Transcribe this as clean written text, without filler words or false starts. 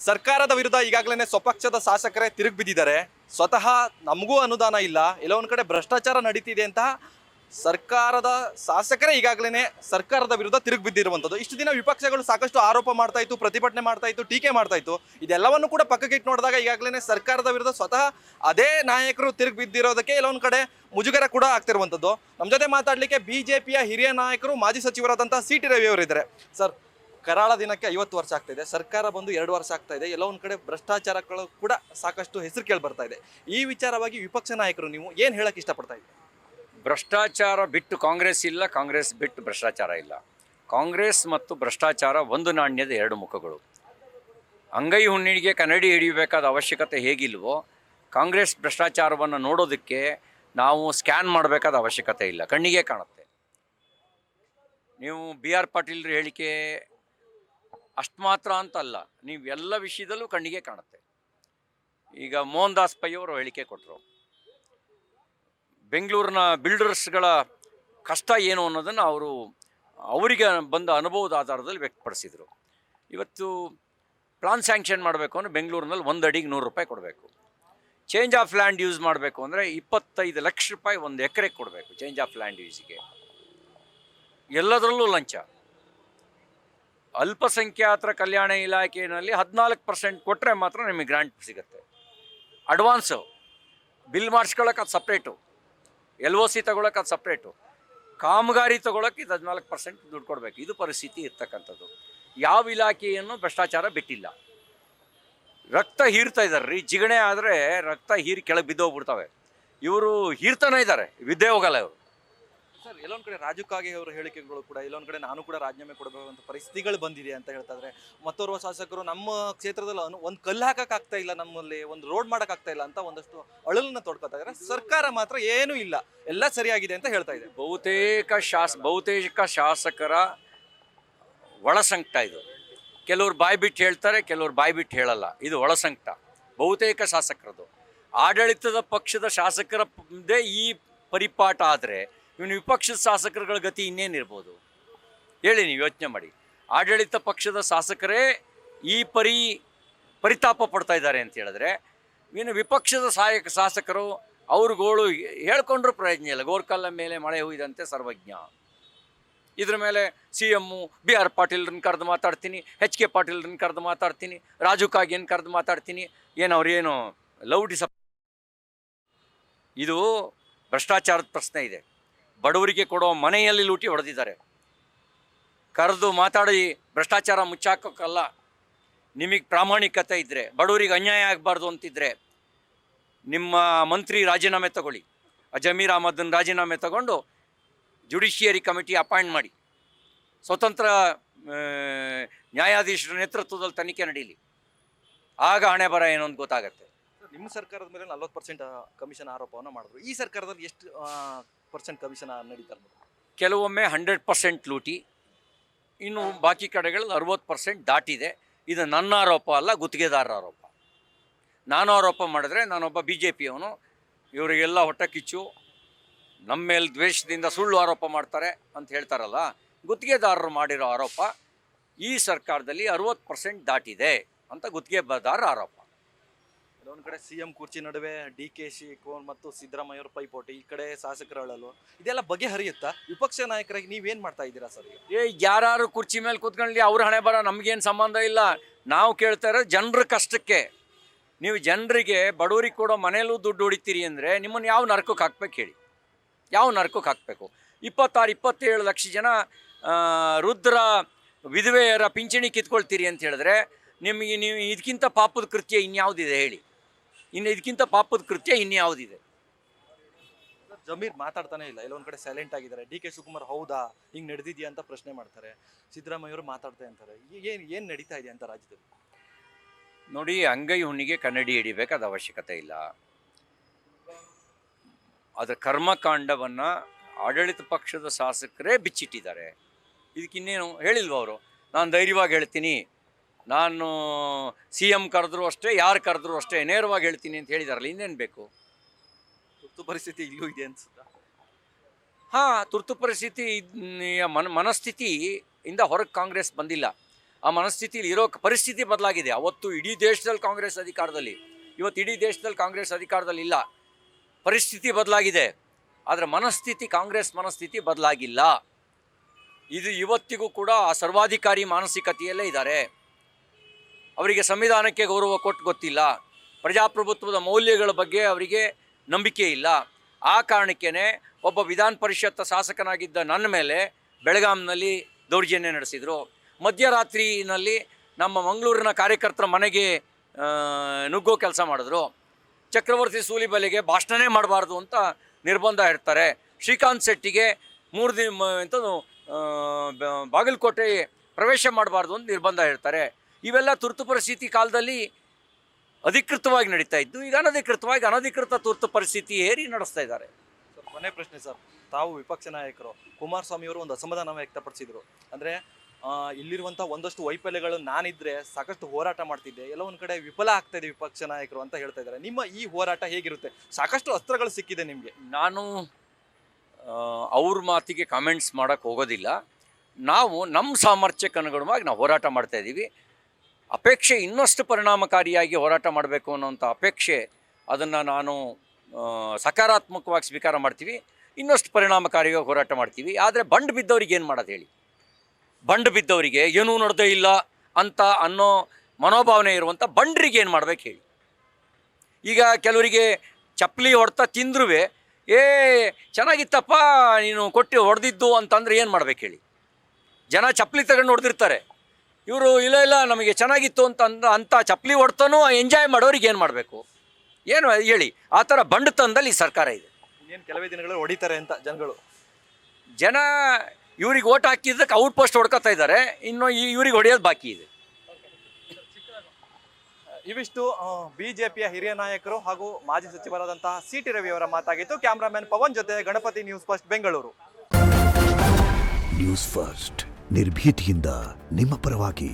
ಸರ್ಕಾರದ ವಿರುದ್ಧ ಈಗಾಗಲೇ ಸ್ವಪಕ್ಷದ ಶಾಸಕರೇ ತಿರುಗಿ ಬಿದ್ದಿದ್ದಾರೆ. ಸ್ವತಃ ನಮಗೂ ಅನುದಾನ ಇಲ್ಲ, ಎಲ್ಲ ಒಂದು ಕಡೆ ಭ್ರಷ್ಟಾಚಾರ ನಡೀತಿದೆ ಅಂತ ಸರ್ಕಾರದ ಶಾಸಕರೇ ಈಗಾಗಲೇ ಸರ್ಕಾರದ ವಿರುದ್ಧ ತಿರುಗಿ ಬಿದ್ದಿರುವಂಥದ್ದು. ಇಷ್ಟು ದಿನ ವಿಪಕ್ಷಗಳು ಸಾಕಷ್ಟು ಆರೋಪ ಮಾಡ್ತಾ ಇತ್ತು, ಪ್ರತಿಭಟನೆ ಮಾಡ್ತಾ ಇತ್ತು, ಟೀಕೆ ಮಾಡ್ತಾ ಇತ್ತು. ಇದೆಲ್ಲವನ್ನು ಕೂಡ ಪಕ್ಕಕ್ಕೆ ಇಟ್ಟು ನೋಡಿದಾಗ ಈಗಾಗಲೇ ಸರ್ಕಾರದ ವಿರುದ್ಧ ಸ್ವತಃ ಅದೇ ನಾಯಕರು ತಿರುಗಿ ಬಿದ್ದಿರೋದಕ್ಕೆ ಎಲ್ಲ ಒಂದು ಕಡೆ ಮುಜುಗರ ಕೂಡ ಆಗ್ತಿರುವಂಥದ್ದು. ನಮ್ಮ ಜೊತೆ ಮಾತಾಡಲಿಕ್ಕೆ ಬಿಜೆಪಿಯ ಹಿರಿಯ ನಾಯಕರು ಮಾಜಿ ಸಚಿವರಾದಂತಹ ಸಿ ಟಿ ರವಿ ಅವರಿದ್ದಾರೆ. ಸರ್, ಕರಾಳ ದಿನಕ್ಕೆ 50 ವರ್ಷ ಆಗ್ತಾ ಇದೆ, ಸರ್ಕಾರ ಬಂದು 2 ವರ್ಷ ಆಗ್ತಾ ಇದೆ, ಎಲ್ಲ ಒಂದು ಕಡೆ ಭ್ರಷ್ಟಾಚಾರಗಳು ಕೂಡ ಸಾಕಷ್ಟು ಹೆಸರು ಕೇಳಿ ಬರ್ತಾ ಇದೆ. ಈ ವಿಚಾರವಾಗಿ ವಿಪಕ್ಷ ನಾಯಕರು ನೀವು ಏನು ಹೇಳಕ್ಕೆ ಇಷ್ಟಪಡ್ತಾ ಇದ್ದೀರಿ? ಭ್ರಷ್ಟಾಚಾರ ಬಿಟ್ಟು ಕಾಂಗ್ರೆಸ್ ಇಲ್ಲ, ಕಾಂಗ್ರೆಸ್ ಬಿಟ್ಟು ಭ್ರಷ್ಟಾಚಾರ ಇಲ್ಲ. ಕಾಂಗ್ರೆಸ್ ಮತ್ತು ಭ್ರಷ್ಟಾಚಾರ ಒಂದು ನಾಣ್ಯದ ಎರಡು ಮುಖಗಳು. ಅಂಗೈ ಹುಣ್ಣಿಗೆ ಕನ್ನಡಿ ಹಿಡಿಯಬೇಕಾದ ಅವಶ್ಯಕತೆ ಹೇಗಿಲ್ವೋ, ಕಾಂಗ್ರೆಸ್ ಭ್ರಷ್ಟಾಚಾರವನ್ನು ನೋಡೋದಕ್ಕೆ ನಾವು ಸ್ಕ್ಯಾನ್ ಮಾಡಬೇಕಾದ ಅವಶ್ಯಕತೆ ಇಲ್ಲ, ಕಣ್ಣಿಗೆ ಕಾಣುತ್ತೆ. ನೀವು ಬಿ ಆರ್ ಪಾಟೀಲ್ರ ಹೇಳಿಕೆ ಅಷ್ಟು ಮಾತ್ರ ಅಂತಲ್ಲ, ನೀವು ಎಲ್ಲ ವಿಷಯದಲ್ಲೂ ಕಣ್ಣಿಗೆ ಕಾಣುತ್ತೆ. ಈಗ ಮೋಹನ್ ದಾಸ್ ಪೈ ಅವರು ಹೇಳಿಕೆ ಕೊಟ್ಟರು, ಬೆಂಗಳೂರಿನ ಬಿಲ್ಡರ್ಸ್ಗಳ ಕಷ್ಟ ಏನು ಅನ್ನೋದನ್ನು ಅವರಿಗೆ ಬಂದ ಅನುಭವದ ಆಧಾರದಲ್ಲಿ ವ್ಯಕ್ತಪಡಿಸಿದರು. ಇವತ್ತು ಪ್ಲಾನ್ ಸ್ಯಾಂಕ್ಷನ್ ಮಾಡಬೇಕು ಅಂದರೆ ಬೆಂಗಳೂರಿನಲ್ಲಿ 1 ಅಡಿಗೆ 100 ರೂಪಾಯಿ ಕೊಡಬೇಕು. ಚೇಂಜ್ ಆಫ್ ಲ್ಯಾಂಡ್ ಯೂಸ್ ಮಾಡಬೇಕು ಅಂದರೆ 25 ಲಕ್ಷ ರೂಪಾಯಿ 1 ಎಕರೆಗೆ ಕೊಡಬೇಕು ಚೇಂಜ್ ಆಫ್ ಲ್ಯಾಂಡ್ ಯೂಸಿಗೆ. ಎಲ್ಲದರಲ್ಲೂ ಲಂಚ. ಅಲ್ಪಸಂಖ್ಯಾತರ ಕಲ್ಯಾಣ ಇಲಾಖೆಯಲ್ಲಿ 14% ಕೊಟ್ಟರೆ ಮಾತ್ರ ನಿಮಗೆ ಗ್ರಾಂಟ್ ಸಿಗುತ್ತೆ. ಅಡ್ವಾನ್ಸು ಬಿಲ್ ಮಾಡಿಸ್ಕೊಳ್ಳೋಕೆ ಅದು ಸಪ್ರೇಟು, LOC ತಗೊಳಕ್ಕೆ ಅದು ಸಪ್ರೇಟು, ಕಾಮಗಾರಿ ತೊಗೊಳಕ್ಕೆ ಇದು 14% ದುಡ್ಡು ಕೊಡಬೇಕು. ಇದು ಪರಿಸ್ಥಿತಿ ಇರ್ತಕ್ಕಂಥದ್ದು. ಯಾವ ಇಲಾಖೆಯನ್ನು ಭ್ರಷ್ಟಾಚಾರ ಬಿಟ್ಟಿಲ್ಲ. ರಕ್ತ ಹೀರ್ತಾ ಇದ್ದಾರೆ ರೀ, ಜಿಗಣೆ ಆದರೆ ರಕ್ತ ಹೀರಿ ಕೆಳಗೆ ಬಿದ್ದೋಗ್ಬಿಡ್ತವೆ. ಇವರು ಹೀರ್ತಾನೆ ಇದ್ದಾರೆ, ವಿದ್ಯೆ ಹೋಗಲ್ಲ ಇವರು. ಸರ್, ಎಲ್ಲೊಂದು ಕಡೆ ರಾಜು ಕಾಗೆ ಅವರ ಹೇಳಿಕೆಗಳು ಕೂಡ ಎಲ್ಲೊಂದು ಕಡೆ ನಾನು ಕೂಡ ರಾಜೀನಾಮೆ ಕೊಡಬೇಕಂತ ಪರಿಸ್ಥಿತಿಗಳು ಬಂದಿದೆ ಅಂತ ಹೇಳ್ತಾ ಇದ್ದಾರೆ. ಮತ್ತೋರ್ವ ಶಾಸಕರು ನಮ್ಮ ಕ್ಷೇತ್ರದಲ್ಲಿ ಒಂದು ಕಲ್ಲು ಹಾಕಕ್ಕಾಗ್ತಾ ಇಲ್ಲ, ನಮ್ಮಲ್ಲಿ ಒಂದು ರೋಡ್ ಮಾಡೋಕ್ಕಾಗ್ತಾ ಇಲ್ಲ ಅಂತ ಒಂದಷ್ಟು ಅಳಲನ್ನ ತೊಡ್ಕೊತಾ ಇದ್ದಾರೆ. ಸರ್ಕಾರ ಮಾತ್ರ ಏನೂ ಇಲ್ಲ, ಎಲ್ಲ ಸರಿಯಾಗಿದೆ ಅಂತ ಹೇಳ್ತಾ ಇದೆ. ಬಹುತೇಕ ಶಾಸಕರ ಒಳಸಂಕಟ ಇದು. ಕೆಲವ್ರು ಬಾಯ್ಬಿಟ್ಟು ಹೇಳ್ತಾರೆ, ಕೆಲವ್ರು ಬಾಯ್ಬಿಟ್ಟು ಹೇಳಲ್ಲ. ಇದು ಒಳಸಂಕಟ ಬಹುತೇಕ ಶಾಸಕರದು. ಆಡಳಿತದ ಪಕ್ಷದ ಶಾಸಕರದೇ ಈ ಪರಿಪಾಠ ಆದರೆ ಇವನು ವಿಪಕ್ಷದ ಶಾಸಕರುಗಳ ಗತಿ ಇನ್ನೇನಿರ್ಬೋದು ಹೇಳಿ, ನೀವು ಯೋಚನೆ ಮಾಡಿ. ಆಡಳಿತ ಪಕ್ಷದ ಶಾಸಕರೇ ಈ ಪರಿತಾಪ ಪಡ್ತಾ ಇದ್ದಾರೆ ಅಂತ ಹೇಳಿದ್ರೆ, ಇನ್ನು ವಿಪಕ್ಷದ ಶಾಸಕರು ಅವ್ರುಗಳು ಹೇಳ್ಕೊಂಡ್ರೂ ಪ್ರಯೋಜನ ಇಲ್ಲ. ಗೋರ್ಕಲ್ಲ ಮೇಲೆ ಮಳೆ ಹೋಯ್ದಂತೆ ಸರ್ವಜ್ಞ. ಇದ್ರ ಮೇಲೆ CM ಬಿ ಆರ್ ಪಾಟೀಲ್ರನ್ನ ಕರೆದು ಮಾತಾಡ್ತೀನಿ, HK ಪಾಟೀಲ್ರನ್ನ ಕರೆದು ಮಾತಾಡ್ತೀನಿ, ರಾಜು ಕಾಗೆಯನ್ನು ಕರೆದು ಮಾತಾಡ್ತೀನಿ. ಅವ್ರೇನು ಲವ್ ಡಿಸಪ್. ಇದು ಭ್ರಷ್ಟಾಚಾರದ ಪ್ರಶ್ನೆ ಇದೆ. ಬಡವರಿಗೆ ಕೊಡೋ ಮನೆಯಲ್ಲಿ ಲೂಟಿ ಹೊಡೆದಿದ್ದಾರೆ. ಕರೆದು ಮಾತಾಡಿ ಭ್ರಷ್ಟಾಚಾರ ಮುಚ್ಚಾಕೋಕ್ಕಲ್ಲ. ನಿಮಗೆ ಪ್ರಾಮಾಣಿಕತೆ ಇದ್ದರೆ, ಬಡವರಿಗೆ ಅನ್ಯಾಯ ಆಗಬಾರ್ದು ಅಂತಿದ್ರೆ ನಿಮ್ಮ ಮಂತ್ರಿ ರಾಜೀನಾಮೆ ತಗೊಳ್ಳಿ. ಜಮೀರ್ ಅಹಮದನ್ ರಾಜೀನಾಮೆ ತಗೊಂಡು ಜುಡಿಷಿಯರಿ ಕಮಿಟಿ ಅಪಾಯಿಂಟ್ ಮಾಡಿ, ಸ್ವತಂತ್ರ ನ್ಯಾಯಾಧೀಶರ ನೇತೃತ್ವದಲ್ಲಿ ತನಿಖೆ ನಡೀಲಿ. ಆಗ ಹಣೆ ಬರ ಏನು ಅಂತ ಗೊತ್ತಾಗತ್ತೆ. ನಿಮ್ಮ ಸರ್ಕಾರದ ಮೇಲೆ 40% ಕಮಿಷನ್ ಆರೋಪವನ್ನು ಮಾಡಿದ್ರು. ಈ ಸರ್ಕಾರದಲ್ಲಿ ಎಷ್ಟು % ಕಮಿಷನ್ ನಡೀತಾ ಇರ್ಬೋದು? ಕೆಲವೊಮ್ಮೆ 100% ಲೂಟಿ, ಇನ್ನು ಬಾಕಿ ಕಡೆಗಳಲ್ಲಿ 60% ದಾಟಿದೆ. ಇದು ನನ್ನ ಆರೋಪ ಅಲ್ಲ, ಗುತ್ತಿಗೆದಾರರ ಆರೋಪ. ನಾನು ಆರೋಪ ಮಾಡಿದ್ರೆ ನಾನೊಬ್ಬ BJPಯವನು, ಇವರಿಗೆಲ್ಲ ಹೊಟ್ಟೆ ಕಿಚ್ಚು, ನಮ್ಮ ಮೇಲೆ ದ್ವೇಷದಿಂದ ಸುಳ್ಳು ಆರೋಪ ಮಾಡ್ತಾರೆ ಅಂತ ಹೇಳ್ತಾರಲ್ಲ, ಗುತ್ತಿಗೆದಾರರು ಮಾಡಿರೋ ಆರೋಪ ಈ ಸರ್ಕಾರದಲ್ಲಿ 60% ದಾಟಿದೆ ಅಂತ ಗುತ್ತಿಗೆದಾರರ ಆರೋಪ. ಒಂದು ಕಡೆ CM ಕುರ್ಚಿ ನಡುವೆ DKC ಮತ್ತು ಸಿದ್ದರಾಮಯ್ಯವ್ರ ಪೈಪೋಟಿ, ಈ ಕಡೆ ಶಾಸಕರ ಅಳಲು, ಇದೆಲ್ಲ ಬಗೆಹರಿಯುತ್ತಾ? ವಿಪಕ್ಷ ನಾಯಕರಾಗಿ ನೀವೇನು ಮಾಡ್ತಾ ಇದ್ದೀರಾ ಸರ್? ಯಾರು ಕುರ್ಚಿ ಮೇಲೆ ಕೂತ್ಕೊಳ್ಳಿ, ಅವ್ರ ಹಣೆ ಬರ ನಮಗೇನು ಸಂಬಂಧ ಇಲ್ಲ. ನಾವು ಕೇಳ್ತಾ ಇರೋದು ಜನರ ಕಷ್ಟಕ್ಕೆ. ನೀವು ಜನರಿಗೆ, ಬಡವರಿಗೆ ಕೊಡೋ ಮನೆಯಲ್ಲೂ ದುಡ್ಡು ಹೊಡಿತೀರಿ ಅಂದರೆ ನಿಮ್ಮನ್ನು ಯಾವ ನರಕಕ್ಕೆ ಹಾಕ್ಬೇಕು ಹೇಳಿ? ಯಾವ ನರಕಕ್ಕೆ ಹಾಕಬೇಕು? 26-27 ಲಕ್ಷ ಜನ ವೃದ್ಧರ ವಿಧವೆಯರ ಪಿಂಚಣಿ ಕಿತ್ಕೊಳ್ತೀರಿ ಅಂತ ಹೇಳಿದ್ರೆ ನೀವು ಇದಕ್ಕಿಂತ ಪಾಪದ ಕೃತ್ಯ ಇನ್ಯಾವುದಿದೆ ಹೇಳಿ? ಇದಕ್ಕಿಂತ ಪಾಪದ ಕೃತ್ಯ ಇನ್ಯಾವುದಿದೆ? ಜಮೀರ್ ಮಾತಾಡ್ತಾನೆ ಇಲ್ಲ, ಎಲ್ಲೊಂದು ಕಡೆ ಸೈಲೆಂಟ್ ಆಗಿದ್ದಾರೆ. DK ಶಿವಕುಮಾರ್ ಹೌದಾ ಹಿಂಗೆ ನಡೆದಿದೆಯಾ ಅಂತ ಪ್ರಶ್ನೆ ಮಾಡ್ತಾರೆ. ಸಿದ್ದರಾಮಯ್ಯವರು ಮಾತಾಡ್ತಾ ಅಂತಾರೆ. ಏನು ನಡೀತಾ ಇದೆ ಅಂತ ರಾಜ್ಯದಲ್ಲಿ? ನೋಡಿ, ಅಂಗೈ ಹುಣ್ಣಿಗೆ ಕನ್ನಡಿ ಹಿಡಿಬೇಕಾದ ಅವಶ್ಯಕತೆ ಇಲ್ಲ. ಅದರ ಕರ್ಮಕಾಂಡವನ್ನು ಆಡಳಿತ ಪಕ್ಷದ ಶಾಸಕರೇ ಬಿಚ್ಚಿಟ್ಟಿದ್ದಾರೆ. ಇದಕ್ಕಿನ್ನೇನು ಹೇಳಿಲ್ವ ಅವರು? ನಾನು ಧೈರ್ಯವಾಗಿ ಹೇಳ್ತೀನಿ, ನಾನು CM ಕರೆದ್ರು ಅಷ್ಟೇ, ಯಾರು ಕರೆದ್ರು ಅಷ್ಟೇ, ನೇರವಾಗಿ ಹೇಳ್ತೀನಿ ಅಂತ ಹೇಳಿದಾರಲ್ಲ, ಇನ್ನೇನು ಬೇಕು? ತುರ್ತು ಪರಿಸ್ಥಿತಿ ಇಲ್ಲೂ ಇದೆ ಅನ್ಸುತ್ತಾ? ತುರ್ತು ಪರಿಸ್ಥಿತಿ ಮನಸ್ಥಿತಿಯಿಂದ ಹೊರಗೆ ಕಾಂಗ್ರೆಸ್ ಬಂದಿಲ್ಲ. ಆ ಮನಸ್ಥಿತಿಲಿ ಇರೋ ಪರಿಸ್ಥಿತಿ ಬದಲಾಗಿದೆ. ಅವತ್ತು ಇಡೀ ದೇಶದಲ್ಲಿ ಕಾಂಗ್ರೆಸ್ ಅಧಿಕಾರದಲ್ಲಿ, ಇವತ್ತು ಇಡೀ ದೇಶದಲ್ಲಿ ಕಾಂಗ್ರೆಸ್ ಅಧಿಕಾರದಲ್ಲಿ ಇಲ್ಲ. ಪರಿಸ್ಥಿತಿ ಬದಲಾಗಿದೆ, ಆದರೆ ಮನಸ್ಥಿತಿ, ಕಾಂಗ್ರೆಸ್ ಮನಸ್ಥಿತಿ ಬದಲಾಗಿಲ್ಲ. ಇದು ಇವತ್ತಿಗೂ ಕೂಡ ಆ ಸರ್ವಾಧಿಕಾರಿ ಮಾನಸಿಕತೆಯಲ್ಲೇ ಇದ್ದಾರೆ. ಅವರಿಗೆ ಸಂವಿಧಾನಕ್ಕೆ ಗೌರವ ಕೊಟ್ಟು ಗೊತ್ತಿಲ್ಲ, ಪ್ರಜಾಪ್ರಭುತ್ವದ ಮೌಲ್ಯಗಳ ಬಗ್ಗೆ ಅವರಿಗೆ ನಂಬಿಕೆ ಇಲ್ಲ. ಆ ಕಾರಣಕ್ಕೇ ಒಬ್ಬ ವಿಧಾನ ಪರಿಷತ್ ಶಾಸಕನಾಗಿದ್ದ ನನ್ನ ಮೇಲೆ ಬೆಳಗಾಂನಲ್ಲಿ ದೌರ್ಜನ್ಯ ನಡೆಸಿದರು. ಮಧ್ಯರಾತ್ರಿನಲ್ಲಿ ನಮ್ಮ ಮಂಗಳೂರಿನ ಕಾರ್ಯಕರ್ತರ ಮನೆಗೆ ನುಗ್ಗೋ ಕೆಲಸ ಮಾಡಿದ್ರು. ಚಕ್ರವರ್ತಿ ಸೂಲಿಬೆಲೆಗೆ ಭಾಷಣನೇ ಮಾಡಬಾರ್ದು ಅಂತ ನಿರ್ಬಂಧ ಇರ್ತಾರೆ. ಶ್ರೀಕಾಂತ್ ಶೆಟ್ಟಿಗೆ 3 ದಿನ ಎಂಥದ್ದು ಬಾಗಲಕೋಟೆ ಪ್ರವೇಶ ಮಾಡಬಾರ್ದು ಅಂತ ನಿರ್ಬಂಧ ಇರ್ತಾರೆ. ಇವೆಲ್ಲ ತುರ್ತು ಪರಿಸ್ಥಿತಿ ಕಾಲದಲ್ಲಿ ಅಧಿಕೃತವಾಗಿ ನಡೀತಾ ಇದ್ದು, ಈಗ ಅನಧಿಕೃತವಾಗಿ ಅನಧಿಕೃತ ತುರ್ತು ಪರಿಸ್ಥಿತಿ ಹೇರಿ ನಡೆಸ್ತಾ ಇದ್ದಾರೆ. ಕೊನೆ ಪ್ರಶ್ನೆ ಸರ್, ತಾವು ವಿಪಕ್ಷ ನಾಯಕರು ಕುಮಾರಸ್ವಾಮಿ ಅವರು ಒಂದು ಅಸಮಾಧಾನ ವ್ಯಕ್ತಪಡಿಸಿದ್ರು. ಅಂದರೆ ಇಲ್ಲಿರುವಂಥ ಒಂದಷ್ಟು ವೈಫಲ್ಯಗಳು ನಾನಿದ್ರೆ ಸಾಕಷ್ಟು ಹೋರಾಟ ಮಾಡ್ತಿದ್ದೆ, ಎಲ್ಲ ಒಂದು ಕಡೆ ವಿಫಲ ಆಗ್ತಾ ಇದೆ ವಿಪಕ್ಷ ನಾಯಕರು ಅಂತ ಹೇಳ್ತಾ ಇದ್ದಾರೆ. ನಿಮ್ಮ ಈ ಹೋರಾಟ ಹೇಗಿರುತ್ತೆ? ಸಾಕಷ್ಟು ಅಸ್ತ್ರಗಳು ಸಿಕ್ಕಿದೆ ನಿಮಗೆ. ನಾನು ಅವ್ರ ಮಾತಿಗೆ ಕಾಮೆಂಟ್ಸ್ ಮಾಡೋಕ್ಕೆ ಹೋಗೋದಿಲ್ಲ. ನಾವು ನಮ್ಮ ಸಾಮರ್ಥ್ಯಕ್ಕೆ ಅನುಗುಣವಾಗಿ ನಾವು ಹೋರಾಟ ಮಾಡ್ತಾಯಿದ್ದೀವಿ. ಅಪೇಕ್ಷೆ ಇನ್ನಷ್ಟು ಪರಿಣಾಮಕಾರಿಯಾಗಿ ಹೋರಾಟ ಮಾಡಬೇಕು ಅನ್ನೋಂಥ ಅಪೇಕ್ಷೆ, ಅದನ್ನು ನಾನು ಸಕಾರಾತ್ಮಕವಾಗಿ ಸ್ವೀಕಾರ ಮಾಡ್ತೀವಿ. ಇನ್ನಷ್ಟು ಪರಿಣಾಮಕಾರಿಯಾಗಿ ಹೋರಾಟ ಮಾಡ್ತೀವಿ. ಆದರೆ ಬಂಡು ಬಿದ್ದವ್ರಿಗೆ ಏನು ಮಾಡೋದು ಹೇಳಿ? ಬಂಡು ಬಿದ್ದವರಿಗೆ ಏನೂ ನಡೆದೇ ಇಲ್ಲ ಅಂತ ಅನ್ನೋ ಮನೋಭಾವನೆ ಇರುವಂಥ ಬಂಡ್ರಿಗೆ ಏನು ಮಾಡ್ಬೇಕು ಹೇಳಿ? ಈಗ ಕೆಲವರಿಗೆ ಚಪ್ಪಲಿ ಹೊಡ್ತಾ ತಿಂದ್ರೂ ಚೆನ್ನಾಗಿತ್ತಪ್ಪ ನೀನು ಕೊಟ್ಟು ಹೊಡೆದಿದ್ದು ಅಂತಂದರೆ ಏನು ಮಾಡ್ಬೇಕು ಹೇಳಿ? ಜನ ಚಪ್ಪಲಿ ತಗೊಂಡು ಹೊಡೆದಿರ್ತಾರೆ, ಇವರು ಇಲ್ಲ ನಮಗೆ ಚೆನ್ನಾಗಿತ್ತು ಅಂತ ಚಪ್ಪಲಿ ಹೊಡ್ತಾನೂ ಎಂಜಾಯ್ ಮಾಡೋರಿಗೆ ಏನು ಮಾಡಬೇಕು? ಏನು ಹೇಳಿ? ಆ ಥರ ಬಂಡು ತಂದಲ್ಲಿ ಈ ಸರ್ಕಾರ ಇದೆ. ಏನು ಕೆಲವೇ ದಿನಗಳಲ್ಲಿ ಹೊಡಿತಾರೆ ಅಂತ ಜನ ಇವ್ರಿಗೆ ಓಟ್ ಹಾಕಿದ್ದಕ್ಕೆ ಔಟ್ ಪೋಸ್ಟ್ ಹೊಡ್ಕೊತಾ ಇದ್ದಾರೆ, ಇನ್ನು ಇವ್ರಿಗೆ ಹೊಡೆಯೋದು ಬಾಕಿ ಇದೆ. ಇವಿಷ್ಟು ಬಿಜೆಪಿಯ ಹಿರಿಯ ನಾಯಕರು ಹಾಗೂ ಮಾಜಿ ಸಚಿವರಾದಂತಹ ಸಿ.ಟಿ. ರವಿ ಅವರ ಮಾತಾಗಿತ್ತು. ಕ್ಯಾಮ್ರಾಮನ್ ಪವನ್ ಜೊತೆ Ganapati, news first Bengaluru. News first ನಿರ್ಭೀತಿಯಿಂದ ನಿಮ್ಮ ಪರವಾಗಿ.